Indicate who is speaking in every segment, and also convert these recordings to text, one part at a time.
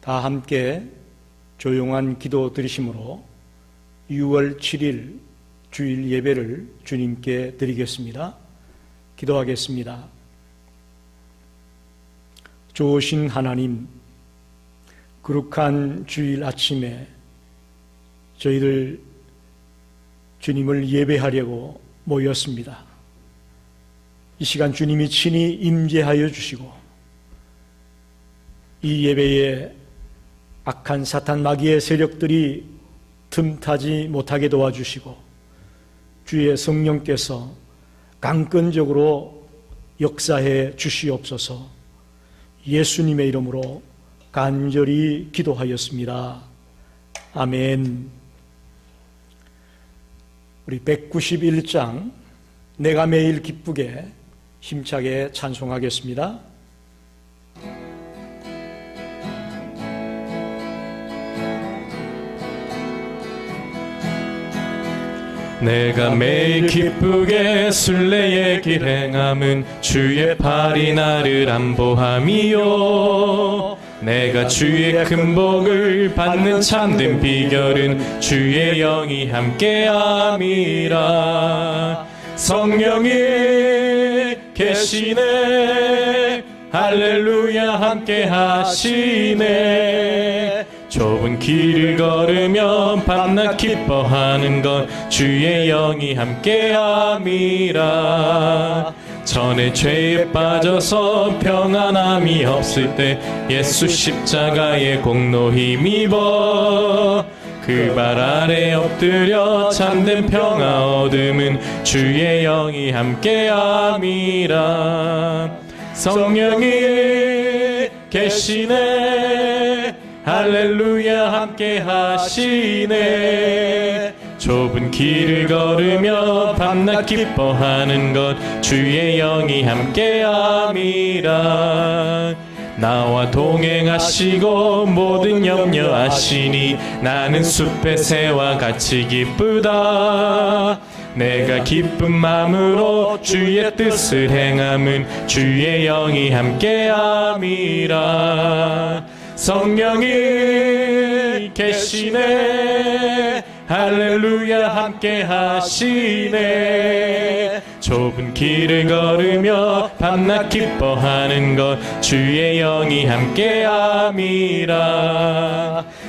Speaker 1: 다 함께 조용한 기도 드리심으로 6월 7일 주일 예배를 주님께 드리겠습니다. 기도하겠습니다. 좋으신 하나님, 거룩한 주일 아침에 저희들 주님을 예배하려고 모였습니다. 이 시간 주님이 친히 임재하여 주시고 이 예배에 악한 사탄 마귀의 세력들이 틈타지 못하게 도와주시고 주의 성령께서 강건적으로 역사해 주시옵소서. 예수님의 이름으로 간절히 기도하였습니다. 아멘. 우리 191장 내가 매일 기쁘게 힘차게 찬송하겠습니다.
Speaker 2: 내가 매일 기쁘게 순례의 길 행함은 주의 팔이 나를 안보함이요. 내가 주의 큰 복을 받는 참된 비결은 주의 영이 함께함이라. 성령이 계시네, 할렐루야 함께하시네. 좁은 길을 걸으며 밤낮 기뻐하는 건 주의 영이 함께함이라. 전에 죄에 빠져서 평안함이 없을 때 예수 십자가의 공로 힘입어 그 발 아래 엎드려 참된 평화 얻음은 주의 영이 함께함이라. 성령이 계시네, 할렐루야 함께하시네. 좁은 길을 걸으며 밤낮 기뻐하는 것 주의 영이 함께함이라. 나와 동행하시고 모든 염려하시니 나는 숲의 새와 같이 기쁘다. 내가 기쁜 마음으로 주의 뜻을 행함은 주의 영이 함께함이라. 성령이 계시네, 할렐루야 함께하시네. 좁은 길을 걸으며 밤낮 기뻐하는 것 주의 영이 함께함이라.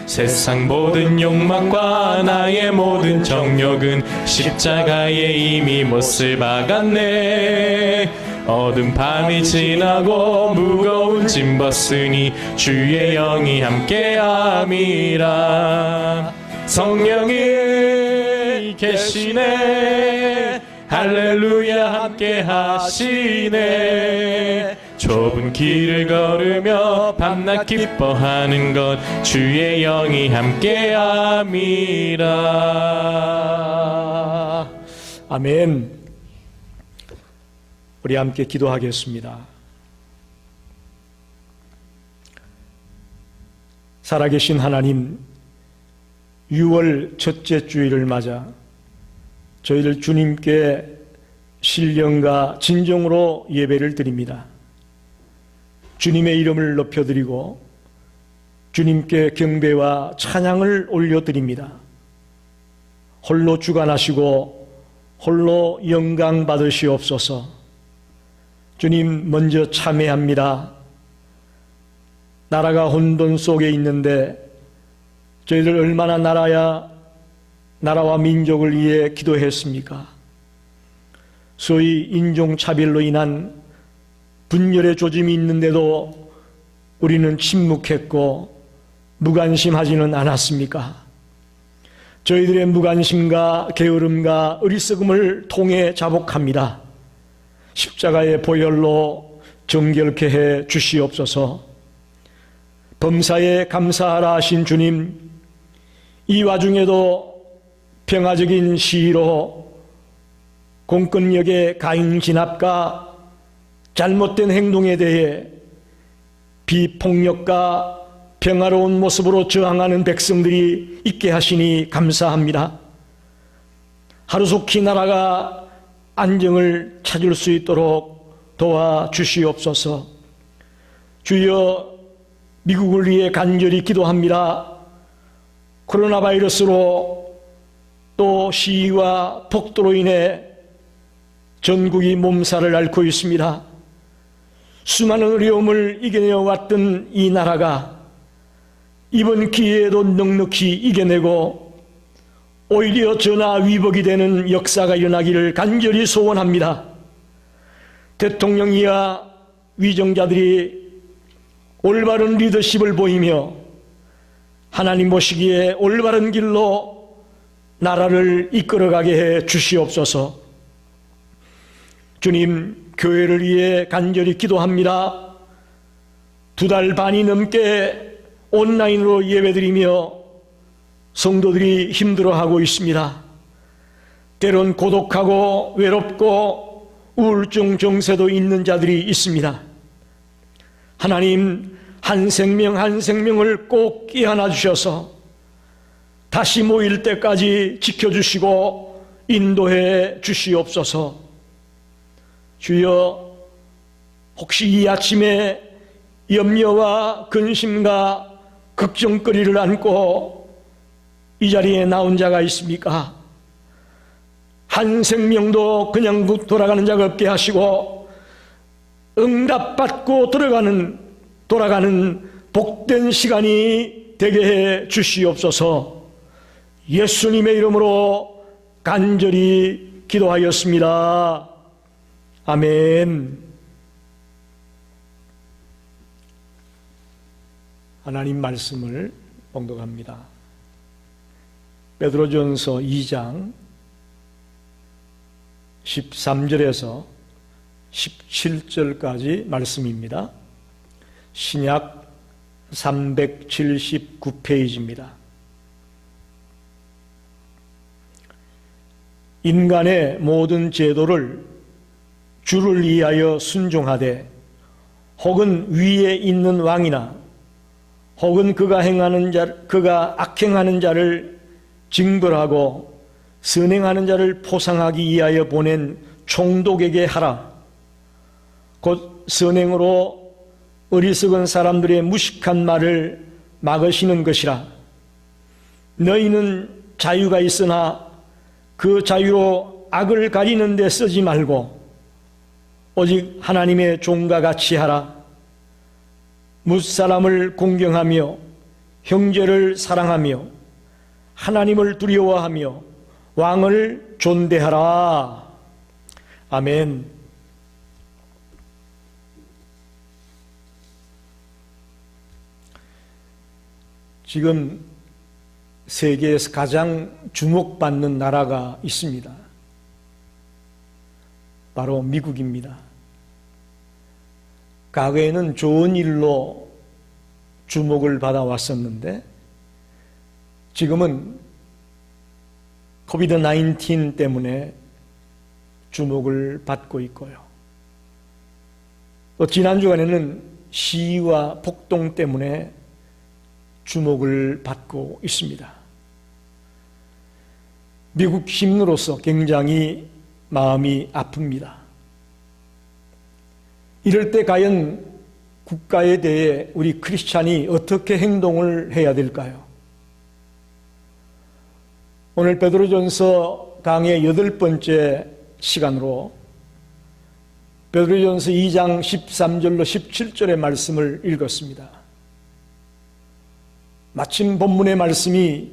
Speaker 2: 세상 모든 욕망과 나의 모든 정욕은 십자가에 이미 못을 박았네. 어두운 밤이 지나고 무거운 짐 벗으니 주의 영이 함께함이라. 성령이 계시네, 할렐루야 함께하시네. 좁은 길을 걸으며 밤낮 기뻐하는 것 주의 영이 함께함이라.
Speaker 1: 아멘. 우리 함께 기도하겠습니다. 살아계신 하나님, 6월 첫째 주일을 맞아 저희들 주님께 신령과 진정으로 예배를 드립니다. 주님의 이름을 높여드리고 주님께 경배와 찬양을 올려드립니다. 홀로 주관하시고 홀로 영광 받으시옵소서. 주님, 먼저 참회합니다. 나라가 혼돈 속에 있는데 저희들 얼마나 나라와 민족을 위해 기도했습니까? 소위 인종차별로 인한 분열의 조짐이 있는데도 우리는 침묵했고 무관심하지는 않았습니까? 저희들의 무관심과 게으름과 어리석음을 통해 자복합니다. 십자가의 보혈로 정결케 해 주시옵소서. 범사에 감사하라 하신 주님, 이 와중에도 평화적인 시위로 공권력의 가인 진압과 잘못된 행동에 대해 비폭력과 평화로운 모습으로 저항하는 백성들이 있게 하시니 감사합니다. 하루속히 나라가 안정을 찾을 수 있도록 도와주시옵소서. 주여, 미국을 위해 간절히 기도합니다. 코로나 바이러스로 또 시위와 폭도로 인해 전국이 몸살을 앓고 있습니다. 수많은 어려움을 이겨내어 왔던 이 나라가 이번 기회에도 넉넉히 이겨내고 오히려 전화위복이 되는 역사가 일어나기를 간절히 소원합니다. 대통령이야 위정자들이 올바른 리더십을 보이며 하나님 보시기에 올바른 길로 나라를 이끌어가게 해 주시옵소서. 주님, 교회를 위해 간절히 기도합니다. 2달 반이 넘게 온라인으로 예배드리며 성도들이 힘들어하고 있습니다. 때론 고독하고 외롭고 우울증 증세도 있는 자들이 있습니다. 하나님, 한 생명 한 생명을 꼭 끼안아 주셔서 다시 모일 때까지 지켜주시고 인도해 주시옵소서. 주여, 혹시 이 아침에 염려와 근심과 걱정거리를 안고 이 자리에 나온 자가 있습니까? 한 생명도 그냥 돌아가는 자가 없게 하시고 응답받고 돌아가는 복된 시간이 되게 해 주시옵소서. 예수님의 이름으로 간절히 기도하였습니다. 아멘. 하나님 말씀을 봉독합니다. 베드로전서 2장 13절에서 17절까지 말씀입니다. 신약 379페이지입니다. 인간의 모든 제도를 주를 위하여 순종하되 혹은 위에 있는 왕이나 혹은 그가 악행하는 자를 징벌하고 선행하는 자를 포상하기 위하여 보낸 총독에게 하라. 곧 선행으로 어리석은 사람들의 무식한 말을 막으시는 것이라. 너희는 자유가 있으나 그 자유로 악을 가리는 데 쓰지 말고 오직 하나님의 종과 같이 하라. 무사람을 공경하며 형제를 사랑하며 하나님을 두려워하며 왕을 존대하라. 아멘. 지금 세계에서 가장 주목받는 나라가 있습니다. 바로 미국입니다. 과거에는 좋은 일로 주목을 받아왔었는데 지금은 코비드-19 때문에 주목을 받고 있고요. 또 지난 주간에는 시위와 폭동 때문에 주목을 받고 있습니다. 미국 시민으로서 굉장히 마음이 아픕니다. 이럴 때 과연 국가에 대해 우리 크리스찬이 어떻게 행동을 해야 될까요? 오늘 베드로전서 강의 8번째 시간으로 베드로전서 2장 13절로 17절의 말씀을 읽었습니다. 마침 본문의 말씀이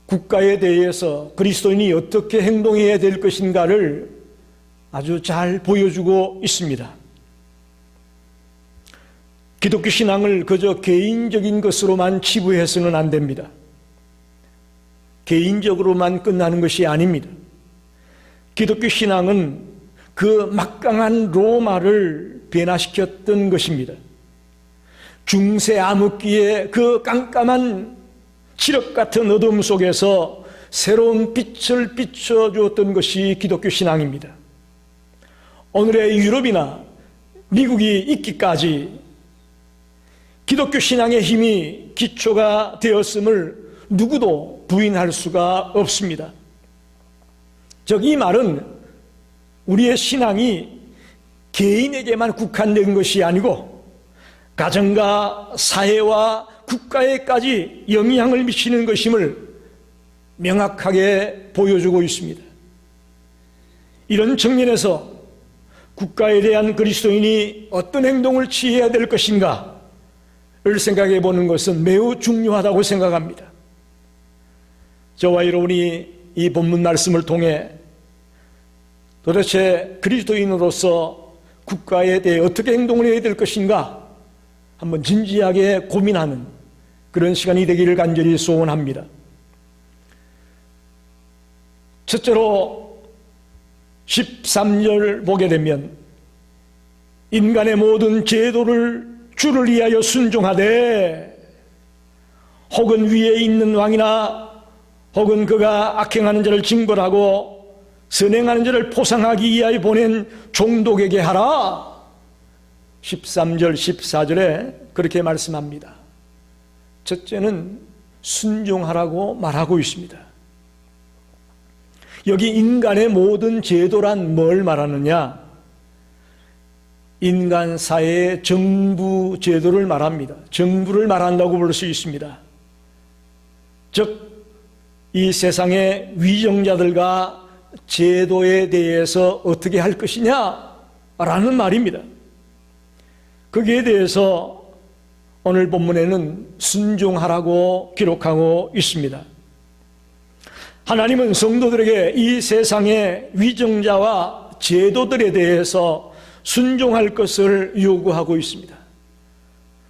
Speaker 1: 국가에 대해서 그리스도인이 어떻게 행동해야 될 것인가를 아주 잘 보여주고 있습니다. 기독교 신앙을 그저 개인적인 것으로만 치부해서는 안 됩니다. 개인적으로만 끝나는 것이 아닙니다. 기독교 신앙은 그 막강한 로마를 변화시켰던 것입니다. 중세 암흑기의 그 깜깜한 칠흑 같은 어둠 속에서 새로운 빛을 비춰주었던 것이 기독교 신앙입니다. 오늘의 유럽이나 미국이 있기까지 기독교 신앙의 힘이 기초가 되었음을 누구도 부인할 수가 없습니다. 즉, 이 말은 우리의 신앙이 개인에게만 국한된 것이 아니고 가정과 사회와 국가에까지 영향을 미치는 것임을 명확하게 보여주고 있습니다. 이런 측면에서 국가에 대한 그리스도인이 어떤 행동을 취해야 될 것인가를 생각해 보는 것은 매우 중요하다고 생각합니다. 저와 여러분이 이 본문 말씀을 통해 도대체 그리스도인으로서 국가에 대해 어떻게 행동을 해야 될 것인가 한번 진지하게 고민하는 그런 시간이 되기를 간절히 소원합니다. 첫째로 13절 보게 되면 인간의 모든 제도를 주를 위하여 순종하되 혹은 위에 있는 왕이나 혹은 그가 악행하는 자를 징벌하고 선행하는 자를 포상하기 위하여 보낸 종독에게 하라. 13절 14절에 그렇게 말씀합니다. 첫째는 순종하라고 말하고 있습니다. 여기 인간의 모든 제도란 뭘 말하느냐? 인간 사회의 정부 제도를 말합니다. 정부를 말한다고 볼 수 있습니다. 즉 이 세상의 위정자들과 제도에 대해서 어떻게 할 것이냐라는 말입니다. 거기에 대해서 오늘 본문에는 순종하라고 기록하고 있습니다. 하나님은 성도들에게 이 세상의 위정자와 제도들에 대해서 순종할 것을 요구하고 있습니다.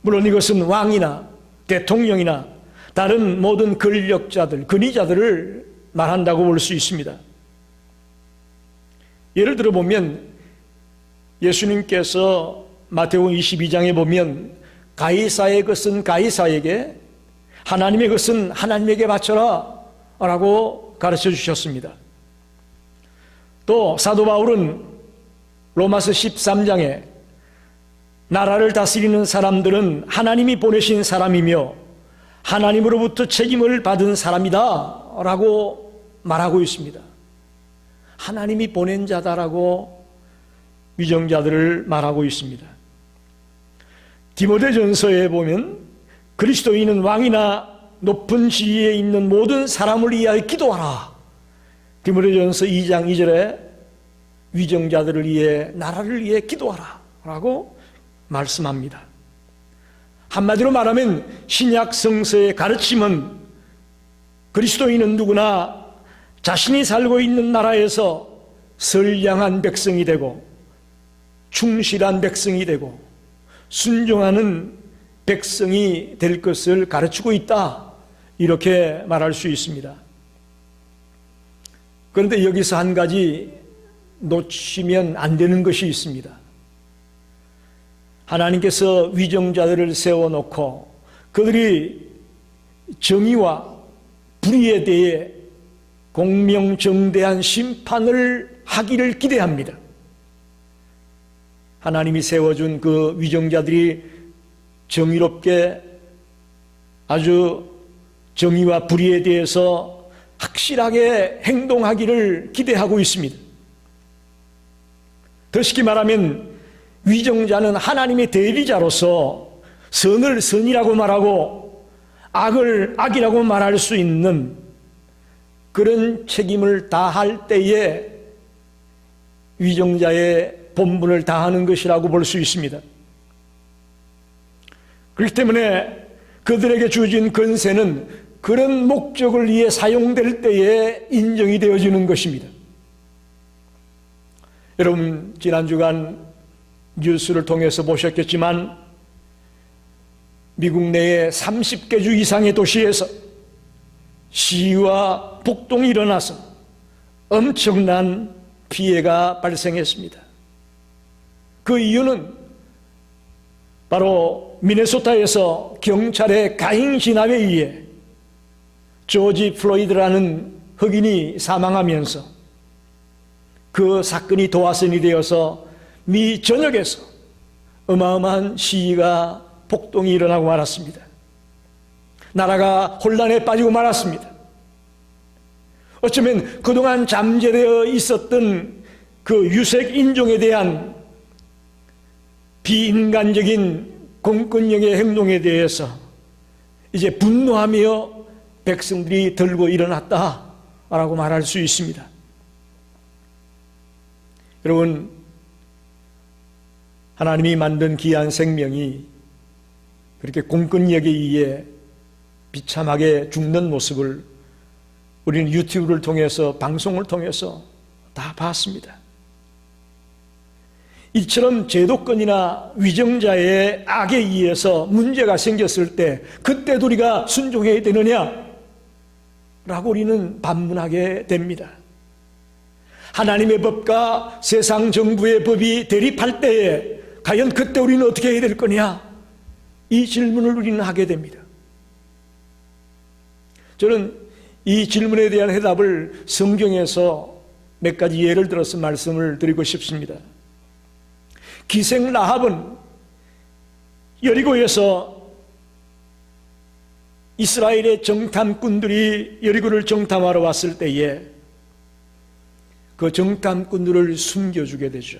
Speaker 1: 물론 이것은 왕이나 대통령이나 다른 모든 권력자들, 권위자들을 말한다고 볼 수 있습니다. 예를 들어 보면 예수님께서 마태복음 22장에 보면 가이사의 것은 가이사에게, 하나님의 것은 하나님에게 바쳐라 라고 가르쳐 주셨습니다. 또 사도 바울은 로마서 13장에 나라를 다스리는 사람들은 하나님이 보내신 사람이며 하나님으로부터 책임을 받은 사람이다 라고 말하고 있습니다. 하나님이 보낸 자다라고 위정자들을 말하고 있습니다. 디모데전서에 보면 그리스도인은 왕이나 높은 지위에 있는 모든 사람을 위하여 기도하라. 디모데전서 2장 2절에 위정자들을 위해, 나라를 위해 기도하라 라고 말씀합니다. 한마디로 말하면 신약 성서의 가르침은 그리스도인은 누구나 자신이 살고 있는 나라에서 선량한 백성이 되고 충실한 백성이 되고 순종하는 백성이 될 것을 가르치고 있다, 이렇게 말할 수 있습니다. 그런데 여기서 한 가지 놓치면 안 되는 것이 있습니다. 하나님께서 위정자들을 세워놓고 그들이 정의와 불의에 대해 공명정대한 심판을 하기를 기대합니다. 하나님이 세워준 그 위정자들이 정의롭게 아주 정의와 불의에 대해서 확실하게 행동하기를 기대하고 있습니다. 더 쉽게 말하면 위정자는 하나님의 대리자로서 선을 선이라고 말하고 악을 악이라고 말할 수 있는 그런 책임을 다할 때에 위정자의 본분을 다하는 것이라고 볼 수 있습니다. 그렇기 때문에 그들에게 주어진 권세는 그런 목적을 위해 사용될 때에 인정이 되어지는 것입니다. 여러분 지난 주간 뉴스를 통해서 보셨겠지만 미국 내의 30개 주 이상의 도시에서 시위와 폭동이 일어나서 엄청난 피해가 발생했습니다. 그 이유는 바로 미네소타에서 경찰의 가행 진압에 의해 조지 플로이드라는 흑인이 사망하면서 그 사건이 도화선이 되어서 미 전역에서 어마어마한 시위가 폭동이 일어나고 말았습니다. 나라가 혼란에 빠지고 말았습니다. 어쩌면 그동안 잠재되어 있었던 그 유색 인종에 대한 비인간적인 공권력의 행동에 대해서 이제 분노하며 백성들이 들고 일어났다라고 말할 수 있습니다. 여러분, 하나님이 만든 귀한 생명이 그렇게 공권력에 의해 비참하게 죽는 모습을 우리는 유튜브를 통해서, 방송을 통해서 다 봤습니다. 이처럼 제도권이나 위정자의 악에 의해서 문제가 생겼을 때 그때도 우리가 순종해야 되느냐? 라고 우리는 반문하게 됩니다. 하나님의 법과 세상 정부의 법이 대립할 때에 과연 그때 우리는 어떻게 해야 될 거냐? 이 질문을 우리는 하게 됩니다. 저는 이 질문에 대한 해답을 성경에서 몇 가지 예를 들어서 말씀을 드리고 싶습니다. 기생 라합은 여리고에서 이스라엘의 정탐꾼들이 여리고를 정탐하러 왔을 때에 그 정탐꾼들을 숨겨주게 되죠.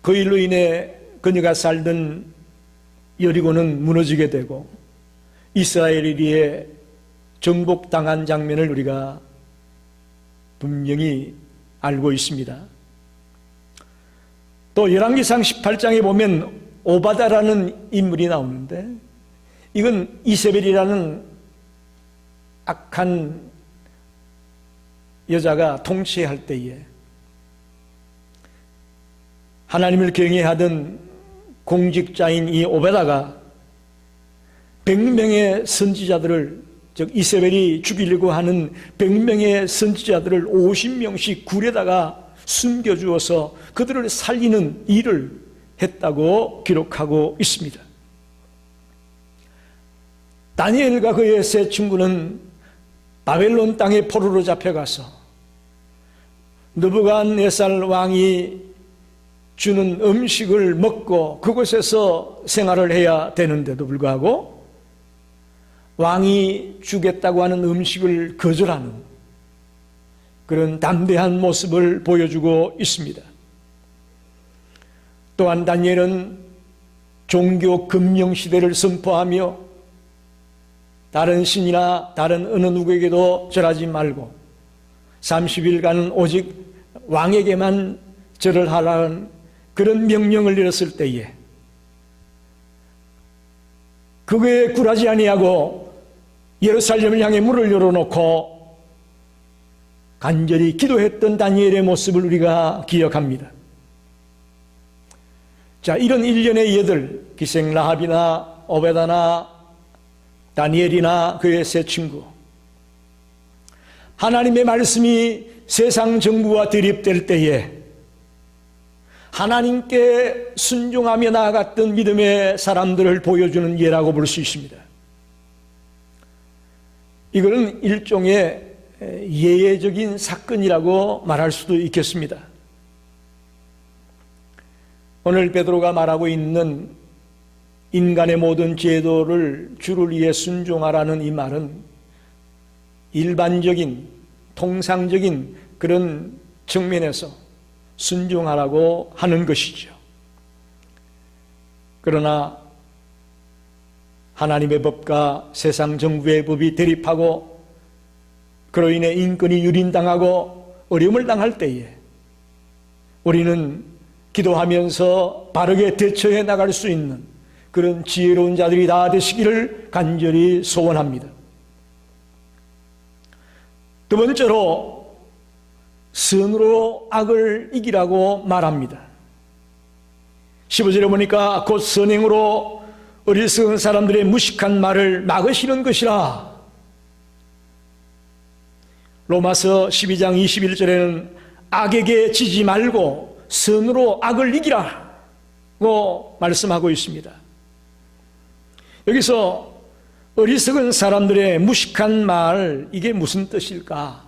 Speaker 1: 그 일로 인해 그녀가 살던 여리고는 무너지게 되고 이스라엘에 정복당한 장면을 우리가 분명히 알고 있습니다. 또 열왕기상 18장에 보면 오바다라는 인물이 나오는데 이건 이세벨이라는 악한 여자가 통치할 때에 하나님을 경외하던 공직자인 이 오바다가 100명의 선지자들을, 즉 이세벨이 죽이려고 하는 100명의 선지자들을 50명씩 굴에다가 숨겨주어서 그들을 살리는 일을 했다고 기록하고 있습니다. 다니엘과 그의 세 친구는 바벨론 땅에 포로로 잡혀가서 느부갓네살 왕이 주는 음식을 먹고 그곳에서 생활을 해야 되는데도 불구하고 왕이 주겠다고 하는 음식을 거절하는 그런 담대한 모습을 보여주고 있습니다. 또한 다니엘은 종교 금령 시대를 선포하며 다른 신이나 다른 어느 누구에게도 절하지 말고 30일간은 오직 왕에게만 절을 하라는 그런 명령을 내렸을 때에 그거에 굴하지 아니하고 예루살렘을 향해 문을 열어놓고 간절히 기도했던 다니엘의 모습을 우리가 기억합니다. 자, 이런 일련의 예들, 기생 라합이나 오베다나 다니엘이나 그의 세 친구, 하나님의 말씀이 세상 정부와 대립될 때에 하나님께 순종하며 나아갔던 믿음의 사람들을 보여주는 예라고 볼 수 있습니다. 이거는 일종의 예외적인 사건이라고 말할 수도 있겠습니다. 오늘 베드로가 말하고 있는 인간의 모든 제도를 주를 위해 순종하라는 이 말은 일반적인 통상적인 그런 측면에서 순종하라고 하는 것이죠. 그러나 하나님의 법과 세상 정부의 법이 대립하고 그로 인해 인권이 유린당하고 어려움을 당할 때에 우리는 기도하면서 바르게 대처해 나갈 수 있는 그런 지혜로운 자들이 다 되시기를 간절히 소원합니다. 두 번째로 선으로 악을 이기라고 말합니다. 15절에 보니까 곧 선행으로 어리석은 사람들의 무식한 말을 막으시는 것이라. 로마서 12장 21절에는 악에게 지지 말고 선으로 악을 이기라고 말씀하고 있습니다. 여기서 어리석은 사람들의 무식한 말, 이게 무슨 뜻일까?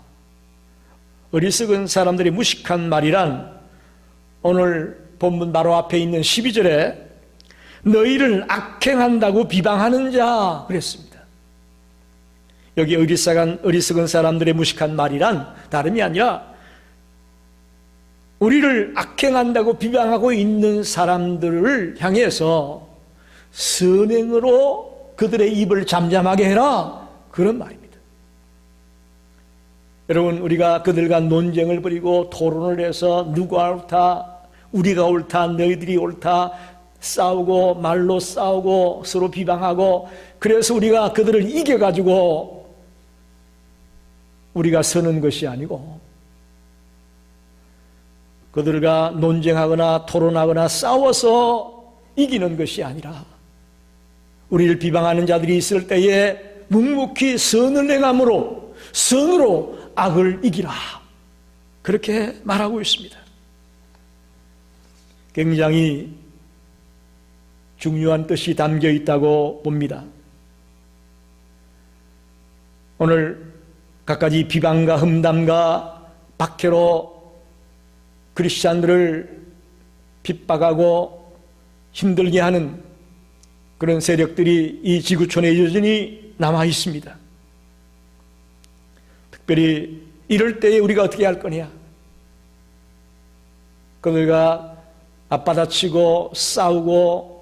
Speaker 1: 어리석은 사람들의 무식한 말이란 오늘 본문 바로 앞에 있는 12절에 너희를 악행한다고 비방하는 자 그랬습니다. 여기 어리석은 사람들의 무식한 말이란 다름이 아니라 우리를 악행한다고 비방하고 있는 사람들을 향해서 선행으로 그들의 입을 잠잠하게 해라, 그런 말입니다. 여러분, 우리가 그들과 논쟁을 벌이고 토론을 해서 누가 옳다, 우리가 옳다, 너희들이 옳다, 싸우고 말로 싸우고 서로 비방하고, 그래서 우리가 그들을 이겨가지고 우리가 서는 것이 아니고, 그들과 논쟁하거나 토론하거나 싸워서 이기는 것이 아니라, 우리를 비방하는 자들이 있을 때에 묵묵히 선을 행함으로, 선으로 악을 이기라, 그렇게 말하고 있습니다. 굉장히 중요한 뜻이 담겨 있다고 봅니다. 오늘 갖가지 비방과 험담과 박해로 크리스찬들을 핍박하고 힘들게 하는 그런 세력들이 이 지구촌에 여전히 남아 있습니다. 특별히 이럴 때에 우리가 어떻게 할 거냐? 그들과 앞받아치고 싸우고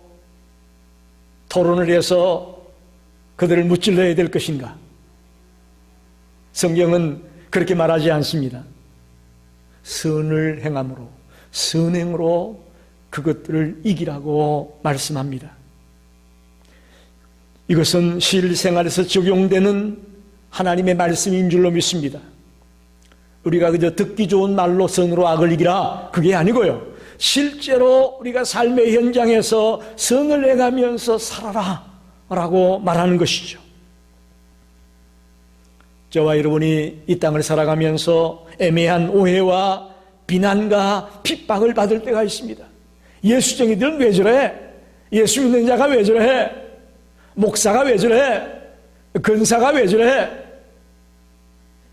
Speaker 1: 토론을 해서 그들을 무찔러야 될 것인가? 성경은 그렇게 말하지 않습니다. 선을 행함으로, 선행으로 그것들을 이기라고 말씀합니다. 이것은 실생활에서 적용되는 하나님의 말씀인 줄로 믿습니다. 우리가 그저 듣기 좋은 말로 선으로 악을 이기라, 그게 아니고요, 실제로 우리가 삶의 현장에서 선을 행하면서 살아라 라고 말하는 것이죠. 저와 여러분이 이 땅을 살아가면서 애매한 오해와 비난과 핍박을 받을 때가 있습니다. 예수쟁이들은 왜 저래? 예수 믿는 자가 왜 저래? 목사가 왜 저래? 근사가 왜 저래?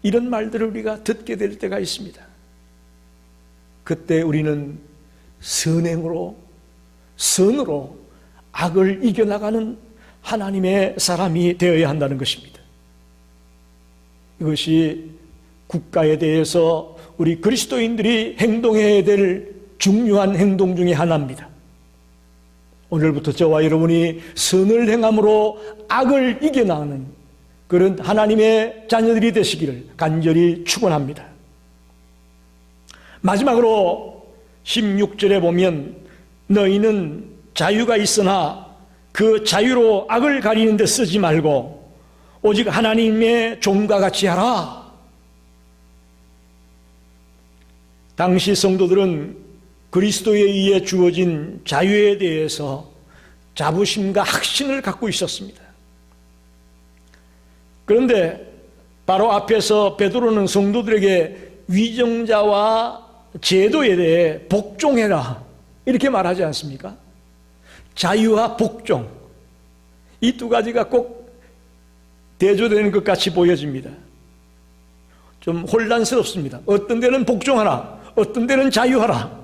Speaker 1: 이런 말들을 우리가 듣게 될 때가 있습니다. 그때 우리는 선행으로, 선으로 악을 이겨나가는 하나님의 사람이 되어야 한다는 것입니다. 이것이 국가에 대해서 우리 그리스도인들이 행동해야 될 중요한 행동 중에 하나입니다. 오늘부터 저와 여러분이 선을 행함으로 악을 이겨나가는 그런 하나님의 자녀들이 되시기를 간절히 축원합니다. 마지막으로 16절에 보면 너희는 자유가 있으나 그 자유로 악을 가리는 데 쓰지 말고 오직 하나님의 종과 같이 하라. 당시 성도들은 그리스도에 의해 주어진 자유에 대해서 자부심과 확신을 갖고 있었습니다. 그런데 바로 앞에서 베드로는 성도들에게 위정자와 제도에 대해 복종해라, 이렇게 말하지 않습니까? 자유와 복종, 이 두 가지가 꼭 대조되는 것 같이 보여집니다. 좀 혼란스럽습니다. 어떤 데는 복종하라, 어떤 데는 자유하라.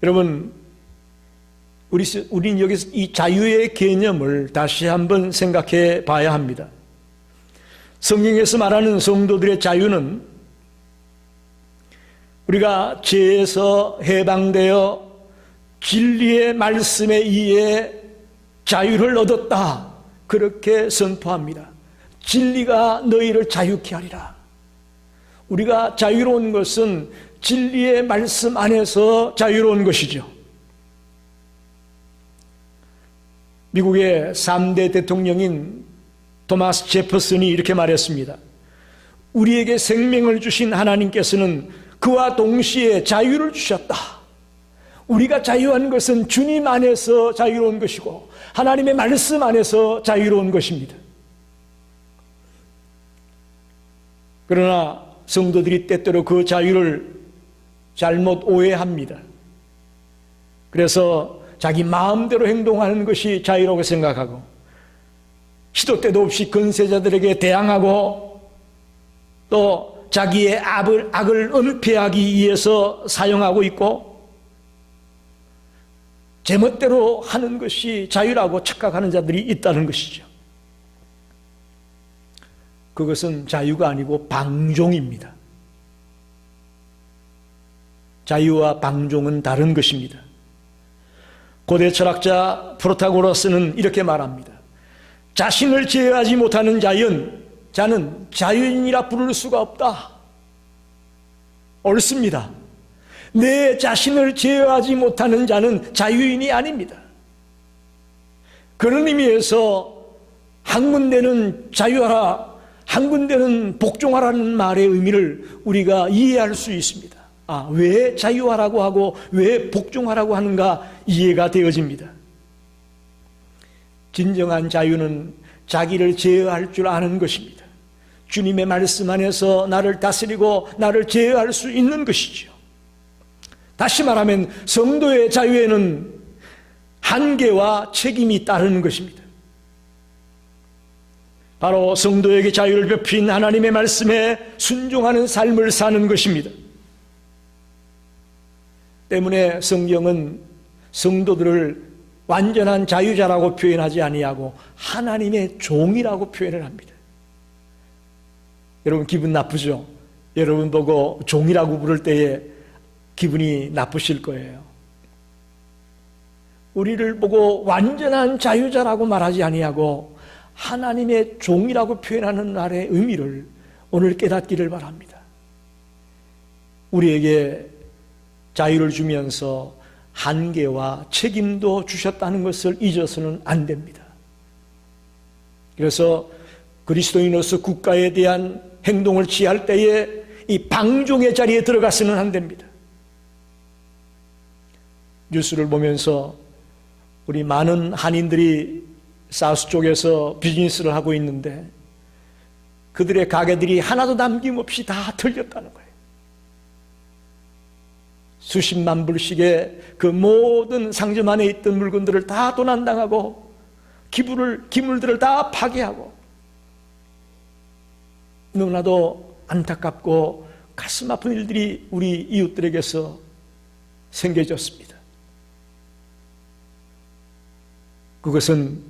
Speaker 1: 여러분, 우린 여기서 이 자유의 개념을 다시 한번 생각해 봐야 합니다. 성경에서 말하는 성도들의 자유는 우리가 죄에서 해방되어 진리의 말씀에 의해 자유를 얻었다, 그렇게 선포합니다. 진리가 너희를 자유케 하리라. 우리가 자유로운 것은 진리의 말씀 안에서 자유로운 것이죠. 미국의 3대 대통령인 토마스 제퍼슨이 이렇게 말했습니다. 우리에게 생명을 주신 하나님께서는 그와 동시에 자유를 주셨다. 우리가 자유한 것은 주님 안에서 자유로운 것이고 하나님의 말씀 안에서 자유로운 것입니다. 그러나 성도들이 때때로 그 자유를 잘못 오해합니다. 그래서 자기 마음대로 행동하는 것이 자유라고 생각하고 시도 때도 없이 권세자들에게 대항하고 또 자기의 악을 은폐하기 위해서 사용하고 있고 제멋대로 하는 것이 자유라고 착각하는 자들이 있다는 것이죠. 그것은 자유가 아니고 방종입니다. 자유와 방종은 다른 것입니다. 고대 철학자 프로타고라스는 이렇게 말합니다. 자신을 제어하지 못하는 자는 자유인이라 부를 수가 없다. 옳습니다. 내 자신을 제어하지 못하는 자는 자유인이 아닙니다. 그런 의미에서 한 군데는 자유하라, 한 군데는 복종하라는 말의 의미를 우리가 이해할 수 있습니다. 왜 자유하라고 하고 왜 복종하라고 하는가 이해가 되어집니다. 진정한 자유는 자기를 제어할 줄 아는 것입니다. 주님의 말씀 안에서 나를 다스리고 나를 제어할 수 있는 것이죠. 다시 말하면 성도의 자유에는 한계와 책임이 따르는 것입니다. 바로 성도에게 자유를 베푼 하나님의 말씀에 순종하는 삶을 사는 것입니다. 때문에 성경은 성도들을 완전한 자유자라고 표현하지 아니하고 하나님의 종이라고 표현을 합니다. 여러분 기분 나쁘죠? 여러분 보고 종이라고 부를 때에 기분이 나쁘실 거예요. 우리를 보고 완전한 자유자라고 말하지 아니하고 하나님의 종이라고 표현하는 날의 의미를 오늘 깨닫기를 바랍니다. 우리에게 자유를 주면서 한계와 책임도 주셨다는 것을 잊어서는 안 됩니다. 그래서 그리스도인으로서 국가에 대한 행동을 취할 때에 이 방종의 자리에 들어가서는 안 됩니다. 뉴스를 보면서 우리 많은 한인들이 사우스 쪽에서 비즈니스를 하고 있는데 그들의 가게들이 하나도 남김없이 다 털렸다는 거예요. 수십만 불씩의 그 모든 상점 안에 있던 물건들을 다 도난당하고 기물들을 다 파괴하고 너무나도 안타깝고 가슴 아픈 일들이 우리 이웃들에게서 생겨졌습니다. 그것은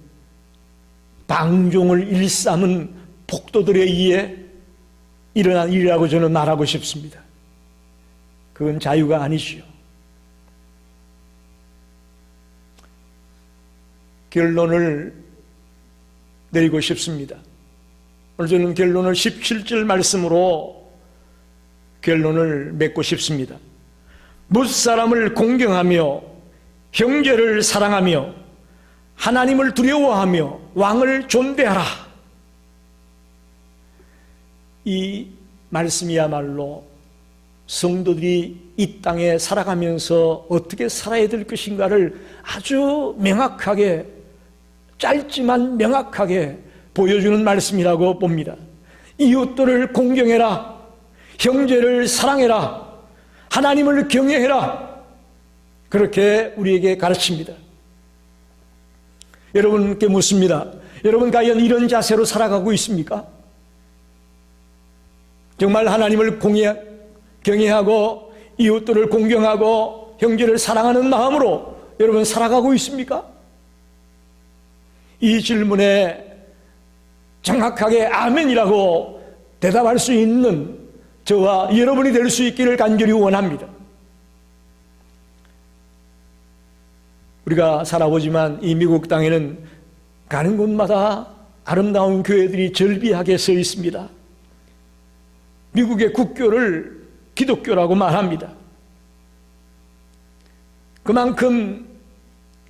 Speaker 1: 방종을 일삼은 폭도들에 의해 일어난 일이라고 저는 말하고 싶습니다. 그건 자유가 아니지요. 결론을 내리고 싶습니다. 오늘 저는 결론을 17절 말씀으로 결론을 맺고 싶습니다. 무사람을 공경하며 형제를 사랑하며 하나님을 두려워하며 왕을 존대하라. 이 말씀이야말로 성도들이 이 땅에 살아가면서 어떻게 살아야 될 것인가를 아주 명확하게, 짧지만 명확하게 보여주는 말씀이라고 봅니다. 이웃들을 공경해라, 형제를 사랑해라, 하나님을 경외해라, 그렇게 우리에게 가르칩니다. 여러분께 묻습니다. 여러분 과연 이런 자세로 살아가고 있습니까? 정말 하나님을 경외하고 이웃들을 공경하고 형제를 사랑하는 마음으로 여러분 살아가고 있습니까? 이 질문에 정확하게 아멘이라고 대답할 수 있는 저와 여러분이 될 수 있기를 간절히 원합니다. 우리가 살아보지만 이 미국 땅에는 가는 곳마다 아름다운 교회들이 절비하게 서 있습니다. 미국의 국교를 기독교라고 말합니다. 그만큼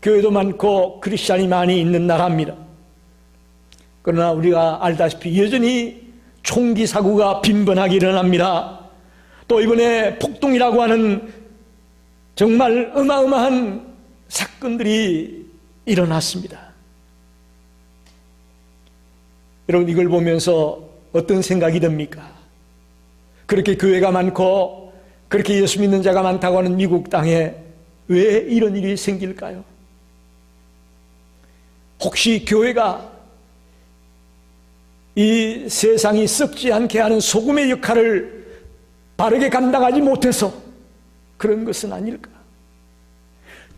Speaker 1: 교회도 많고 크리스찬이 많이 있는 나라입니다. 그러나 우리가 알다시피 여전히 총기 사고가 빈번하게 일어납니다. 또 이번에 폭동이라고 하는 정말 어마어마한 사건들이 일어났습니다. 여러분 이걸 보면서 어떤 생각이 듭니까? 그렇게 교회가 많고 그렇게 예수 믿는 자가 많다고 하는 미국 땅에 왜 이런 일이 생길까요? 혹시 교회가 이 세상이 썩지 않게 하는 소금의 역할을 바르게 감당하지 못해서 그런 것은 아닐까?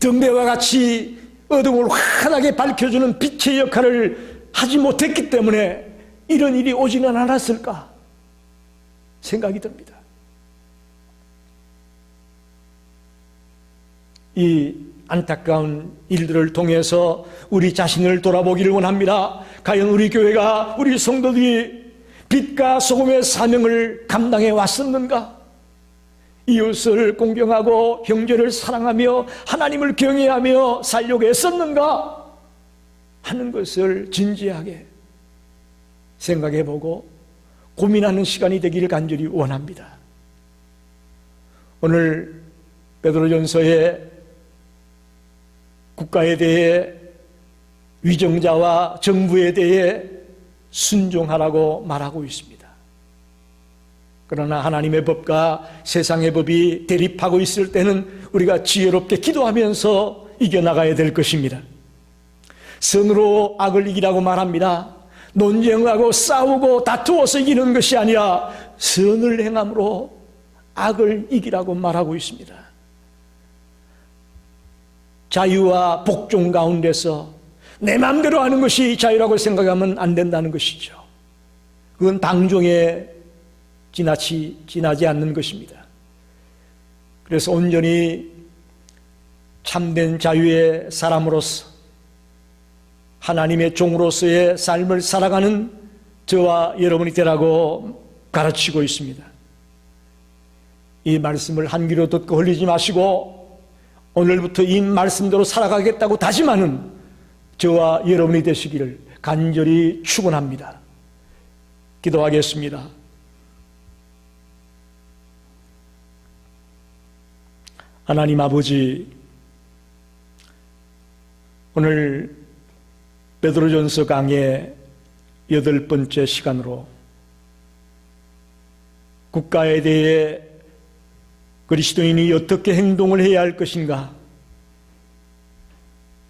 Speaker 1: 등대와 같이 어둠을 환하게 밝혀주는 빛의 역할을 하지 못했기 때문에 이런 일이 오지는 않았을까 생각이 듭니다. 이 안타까운 일들을 통해서 우리 자신을 돌아보기를 원합니다. 과연 우리 교회가, 우리 성도들이 빛과 소금의 사명을 감당해 왔었는가? 이웃을 공경하고 형제를 사랑하며 하나님을 경외하며 살려고 했었는가 하는 것을 진지하게 생각해보고 고민하는 시간이 되기를 간절히 원합니다. 오늘 베드로전서에 국가에 대해, 위정자와 정부에 대해 순종하라고 말하고 있습니다. 그러나 하나님의 법과 세상의 법이 대립하고 있을 때는 우리가 지혜롭게 기도하면서 이겨나가야 될 것입니다. 선으로 악을 이기라고 말합니다. 논쟁하고 싸우고 다투어서 이기는 것이 아니라 선을 행함으로 악을 이기라고 말하고 있습니다. 자유와 복종 가운데서 내 마음대로 하는 것이 자유라고 생각하면 안 된다는 것이죠. 그건 방종에 지나지 않는 것입니다. 그래서 온전히 참된 자유의 사람으로서 하나님의 종으로서의 삶을 살아가는 저와 여러분이 되라고 가르치고 있습니다. 이 말씀을 한 귀로 듣고 흘리지 마시고 오늘부터 이 말씀대로 살아가겠다고 다짐하는 저와 여러분이 되시기를 간절히 축원합니다. 기도하겠습니다. 하나님 아버지, 오늘 베드로전서 강의 8번째 시간으로 국가에 대해 그리스도인이 어떻게 행동을 해야 할 것인가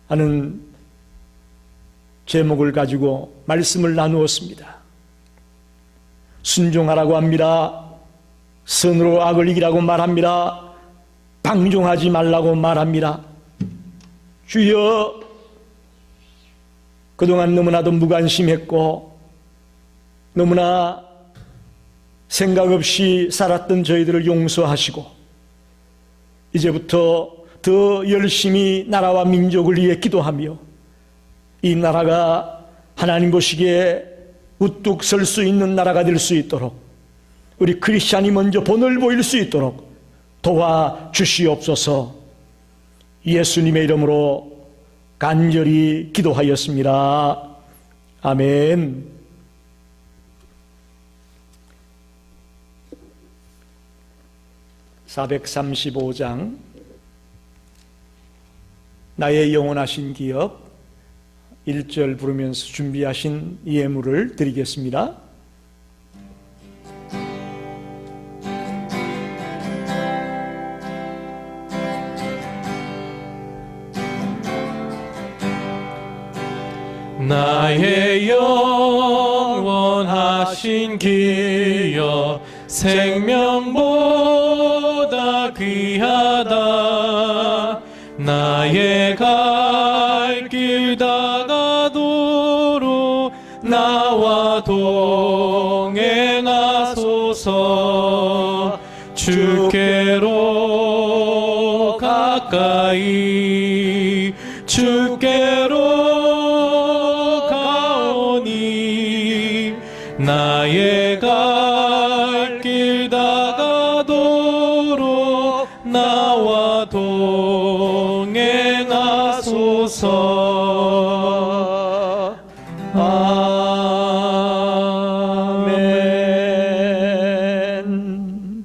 Speaker 1: 하는 제목을 가지고 말씀을 나누었습니다. 순종하라고 합니다. 선으로 악을 이기라고 말합니다. 방종하지 말라고 말합니다. 주여, 그동안 너무나도 무관심했고 너무나 생각 없이 살았던 저희들을 용서하시고 이제부터 더 열심히 나라와 민족을 위해 기도하며 이 나라가 하나님 보시기에 우뚝 설 수 있는 나라가 될 수 있도록 우리 크리스찬이 먼저 본을 보일 수 있도록 도와주시옵소서. 예수님의 이름으로 간절히 기도하였습니다. 아멘. (435장) 나의 영원하신 기업 1절 부르면서 준비하신 예물을 드리겠습니다.
Speaker 2: 나의 영원하신 기여 생명보다 귀하다. 나의 갈 길 다가도록 나와 동행하소서. 주께로 가까이 주께로 가오니 나의 갈 길 다가도록 나와 동행하소서. 아멘.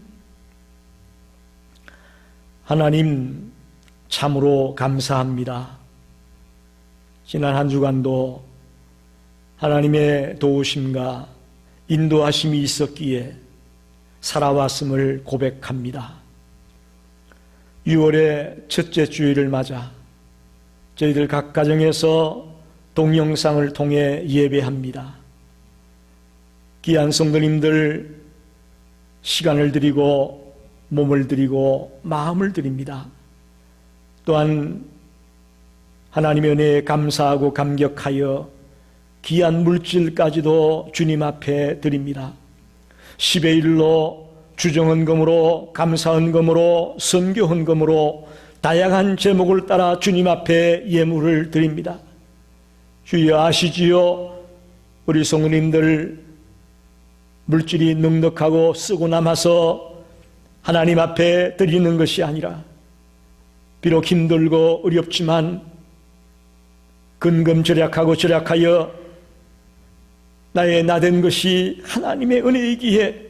Speaker 1: 하나님 참으로 감사합니다. 지난 한 주간도 하나님의 도우심과 인도하심이 있었기에 살아왔음을 고백합니다. 6월의 첫째 주일을 맞아 저희들 각 가정에서 동영상을 통해 예배합니다. 귀한 성도님들 시간을 드리고 몸을 드리고 마음을 드립니다. 또한 하나님의 은혜에 감사하고 감격하여 귀한 물질까지도 주님 앞에 드립니다. 10의 1로 주정헌금으로 감사헌금으로 선교헌금으로 다양한 제목을 따라 주님 앞에 예물을 드립니다. 주여 아시지요? 우리 성도님들 물질이 넉넉하고 쓰고 남아서 하나님 앞에 드리는 것이 아니라 비록 힘들고 어렵지만 근검절약하고 절약하여 나의 나된 것이 하나님의 은혜이기에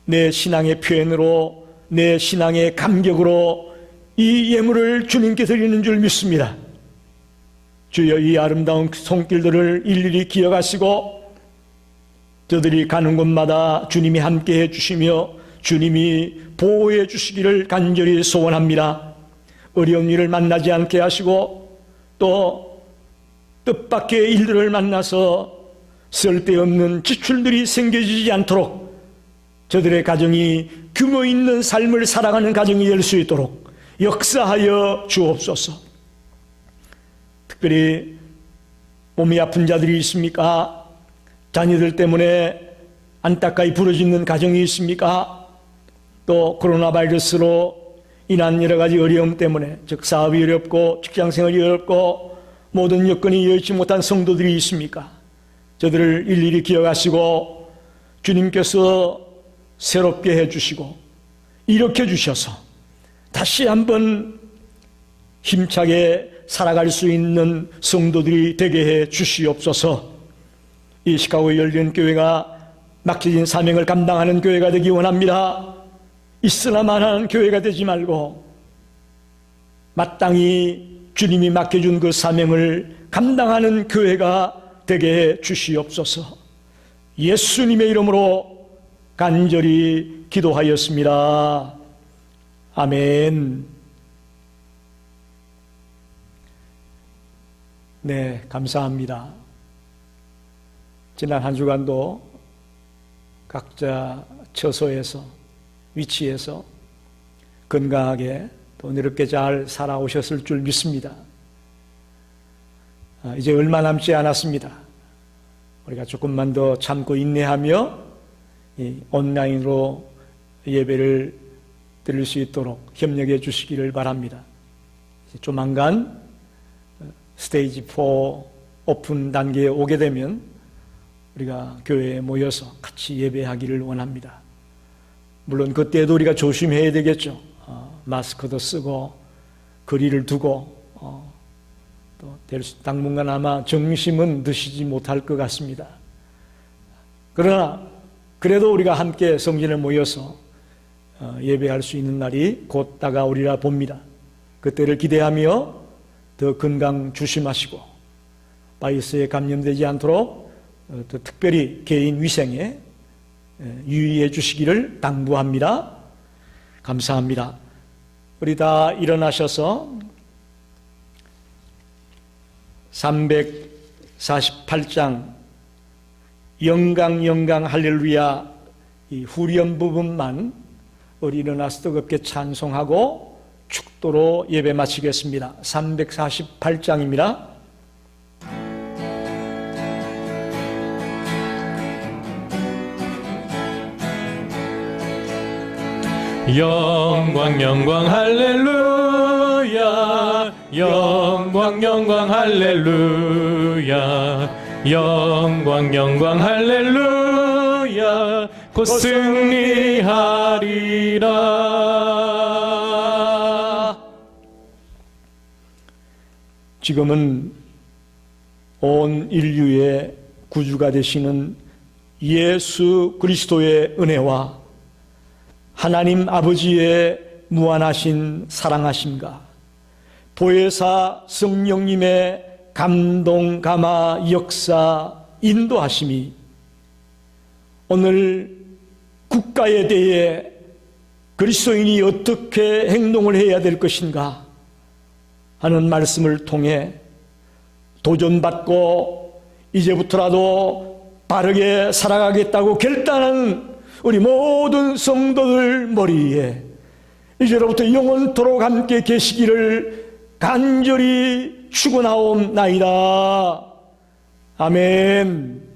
Speaker 1: 내 신앙의 표현으로 내 신앙의 감격으로 이 예물을 주님께 드리는 줄 믿습니다. 주여 이 아름다운 손길들을 일일이 기억하시고 저들이 가는 곳마다 주님이 함께해 주시며 주님이 보호해 주시기를 간절히 소원합니다. 어려운 일을 만나지 않게 하시고 또 뜻밖의 일들을 만나서 쓸데없는 지출들이 생겨지지 않도록 저들의 가정이 규모 있는 삶을 살아가는 가정이 될 수 있도록 역사하여 주옵소서. 특별히 몸이 아픈 자들이 있습니까? 자녀들 때문에 안타까이 부러지는 가정이 있습니까? 또 코로나 바이러스로 인한 여러 가지 어려움 때문에 즉 사업이 어렵고 직장생활이 어렵고 모든 여건이 여의치 못한 성도들이 있습니까? 저들을 일일이 기억하시고 주님께서 새롭게 해주시고 일으켜 주셔서 다시 한번 힘차게 살아갈 수 있는 성도들이 되게 해 주시옵소서. 이 시카고에 열린 교회가 맡겨진 사명을 감당하는 교회가 되기 원합니다. 있으나마나한 교회가 되지 말고 마땅히 주님이 맡겨준 그 사명을 감당하는 교회가 되게 해 주시옵소서. 예수님의 이름으로 간절히 기도하였습니다. 아멘. 네, 감사합니다. 지난 한 주간도 각자 처소에서 위치에서 건강하게 또 이렇게 잘 살아오셨을 줄 믿습니다. 이제 얼마 남지 않았습니다. 우리가 조금만 더 참고 인내하며 이 온라인으로 예배를 드릴 수 있도록 협력해 주시기를 바랍니다. 조만간 스테이지 4 오픈 단계에 오게 되면 우리가 교회에 모여서 같이 예배하기를 원합니다. 물론 그때도 우리가 조심해야 되겠죠. 마스크도 쓰고 거리를 두고 또 당분간 아마 정심은 드시지 못할 것 같습니다. 그러나 그래도 우리가 함께 성전에 모여서 예배할 수 있는 날이 곧 다가오리라 봅니다. 그때를 기대하며 더 건강 조심하시고 바이러스에 감염되지 않도록 더 특별히 개인 위생에 유의해 주시기를 당부합니다. 감사합니다. 우리 다 일어나셔서 348장 영광 영광 할렐루야 이 후렴 부분만 우리 일어나서 뜨겁게 찬송하고 축도로 예배 마치겠습니다. 348장입니다.
Speaker 2: 영광 영광 할렐루야 영광 영광 할렐루야 영광 영광 할렐루야 곧 승리하리라.
Speaker 1: 지금은 온 인류의 구주가 되시는 예수 그리스도의 은혜와 하나님 아버지의 무한하신 사랑하심과 보혜사 성령님의 감동, 감화, 역사, 인도하심이 오늘 국가에 대해 그리스도인이 어떻게 행동을 해야 될 것인가 하는 말씀을 통해 도전받고 이제부터라도 바르게 살아가겠다고 결단하는 우리 모든 성도들 머리에 이제로부터 영원토록 함께 계시기를 간절히 축원하옵나이다. 아멘.